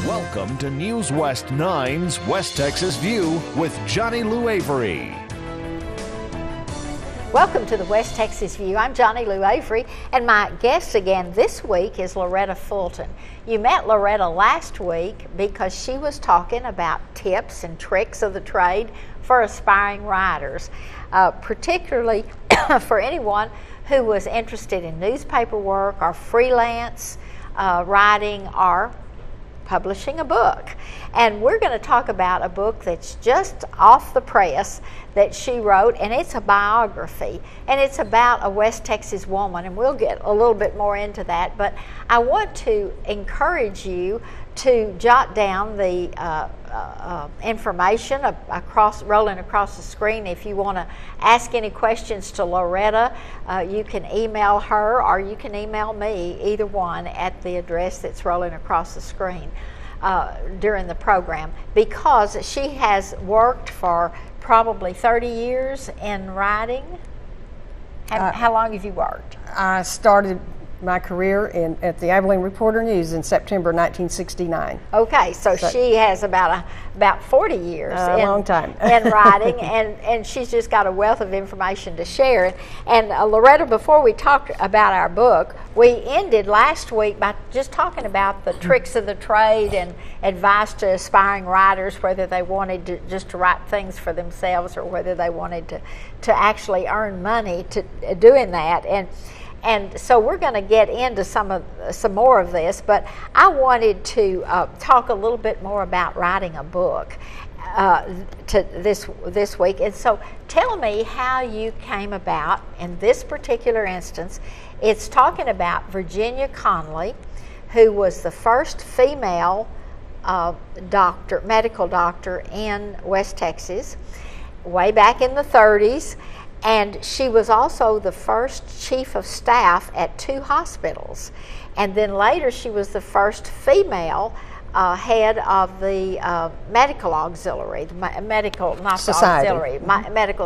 Welcome to News West 9's West Texas View with Johnnie Lou Avery. Welcome to the West Texas View. I'm Johnnie Lou Avery, and my guest again this week is Loretta Fulton. You met Loretta last week because she was talking about tips and tricks of the trade for aspiring writers, particularly for anyone who was interested in newspaper work or freelance writing or publishing a book. And we're going to talk about a book that's just off the press that she wrote, and it's a biography, and it's about a West Texas woman, and we'll get a little bit more into that. But I want to encourage you to jot down the information rolling across the screen. If you want to ask any questions to Loretta, you can email her or you can email me, either one, at the address that's rolling across the screen during the program, because she has worked for probably 30 years in writing. How long have you worked? I started my career at the Abilene Reporter-News in September 1969. Okay, so she has about 40 years a long time in writing, and she's just got a wealth of information to share. And Loretta, before we talked about our book, we ended last week by just talking about the tricks of the trade and advice to aspiring writers, whether they wanted to write things for themselves or whether they wanted to actually earn money to doing that. And so we're going to get into some more of this, but I wanted to talk a little bit more about writing a book this week. And so tell me how you came about in this particular instance. It's talking about Virginia Conley, who was the first female medical doctor in West Texas way back in the 30s. And she was also the first chief of staff at 2 hospitals. And then later she was the first female head of the medical auxiliary, medical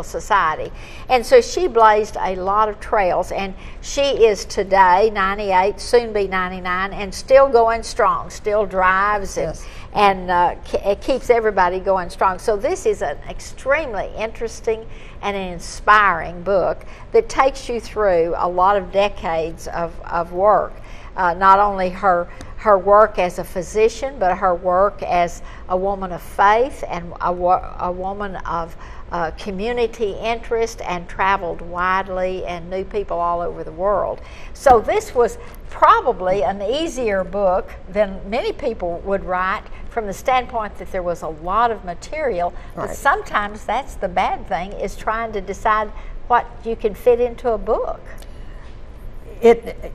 society. And so she blazed a lot of trails, and she is today 98, soon be 99, and still going strong, still drives and it keeps everybody going strong. So this is an extremely interesting and an inspiring book that takes you through a lot of decades of work. Not only her work as a physician, but her work as a woman of faith and a woman of community interest, and traveled widely and knew people all over the world. So this was probably an easier book than many people would write, from the standpoint that there was a lot of material. Right. But sometimes that's the bad thing, is trying to decide what you can fit into a book.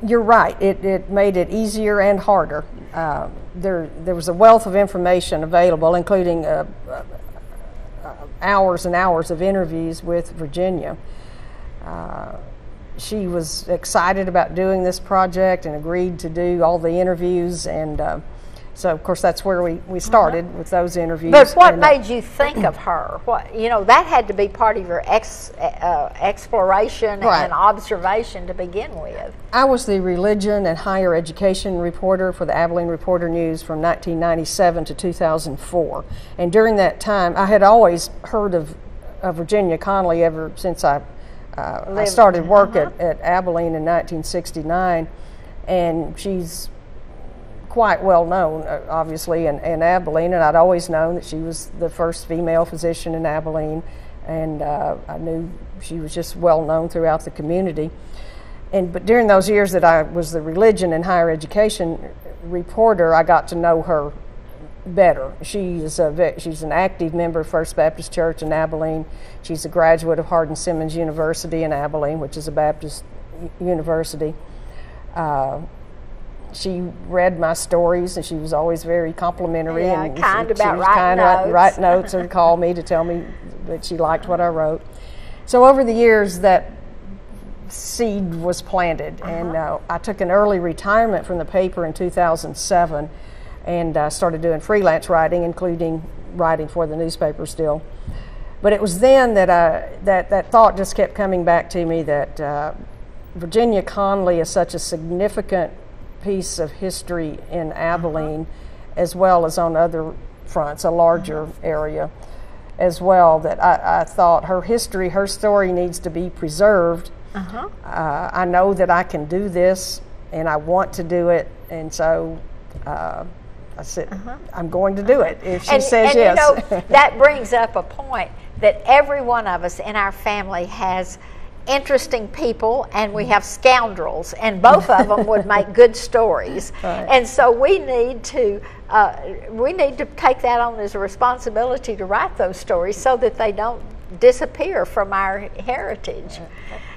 You're right. It made it easier and harder. There was a wealth of information available, including hours and hours of interviews with Virginia. She was excited about doing this project and agreed to do all the interviews, and so of course that's where we started with those interviews. But what made you think of her? That had to be part of your exploration and observation to begin with. I was the religion and higher education reporter for the Abilene Reporter-News from 1997 to 2004. And during that time, I had always heard of Virginia Conley ever since I started work at Abilene in 1969. And she's quite well known, obviously, in Abilene, and I'd always known that she was the first female physician in Abilene, and I knew she was just well known throughout the community. But during those years that I was the religion and higher education reporter, I got to know her better. She's an active member of First Baptist Church in Abilene. She's a graduate of Hardin-Simmons University in Abilene, which is a Baptist university. She read my stories, and she was always very complimentary. Yeah, and kind she about was writing kind notes. of write notes or call me to tell me that she liked what I wrote. So over the years, that seed was planted, and I took an early retirement from the paper in 2007, and started doing freelance writing, including writing for the newspaper still. But it was then that that thought just kept coming back to me, that Virginia Conley is such a significant piece of history in Abilene, as well as on other fronts, a larger area as well, that I thought her history, her story needs to be preserved. I know that I can do this, and I want to do it, and so I said, I'm going to do it if she says yes. You know, that brings up a point that every one of us in our family has interesting people, and we have scoundrels, and both of them would make good stories. Right. And so we need to take that on as a responsibility to write those stories so that they don't disappear from our heritage.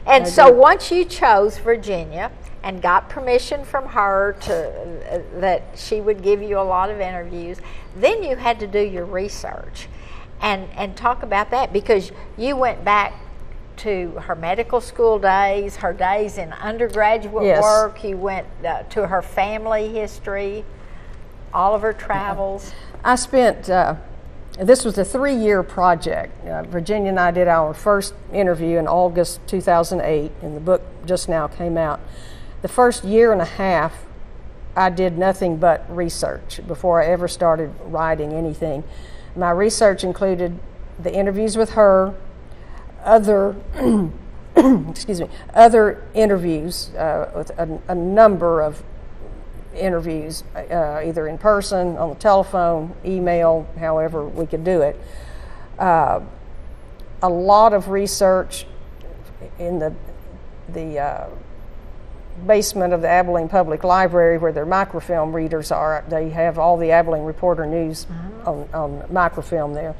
And so once you chose Virginia and got permission from her to that she would give you a lot of interviews, then you had to do your research and talk about that, because you went back to her medical school days, her days in undergraduate work, you went to her family history, all of her travels. I spent, this was a 3-year project. Virginia and I did our first interview in August 2008, and the book just now came out. The first year and a half, I did nothing but research before I ever started writing anything. My research included the interviews with her, other other interviews, with a number of interviews, either in person, on the telephone, email, however we could do it. A lot of research in the basement of the Abilene Public Library, where their microfilm readers are. They have all the Abilene Reporter News on microfilm there.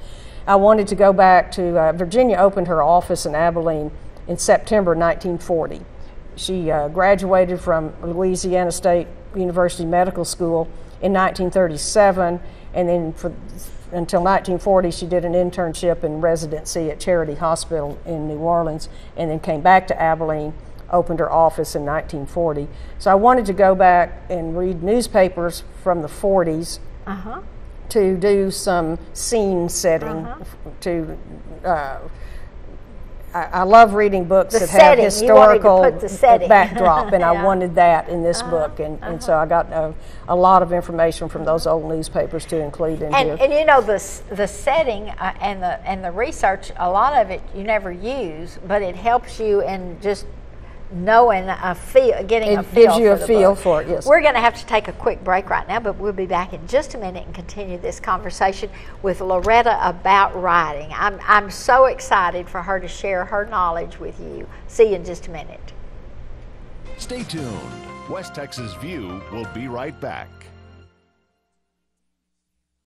I wanted to go back to, Virginia opened her office in Abilene in September 1940. She graduated from Louisiana State University Medical School in 1937, and then until 1940 she did an internship and residency at Charity Hospital in New Orleans, and then came back to Abilene, opened her office in 1940. So I wanted to go back and read newspapers from the 40s to do some scene setting. I love reading books that have historical backdrop, and I wanted that in this book, and so I got a lot of information from those old newspapers to include in here. And you know, the setting and the research, a lot of it you never use, but it helps you in just knowing getting a feel. It gives you a feel for it. Yes. We're going to have to take a quick break right now, but we'll be back in just a minute and continue this conversation with Loretta about writing. I'm so excited for her to share her knowledge with you. See you in just a minute. Stay tuned. West Texas View will be right back.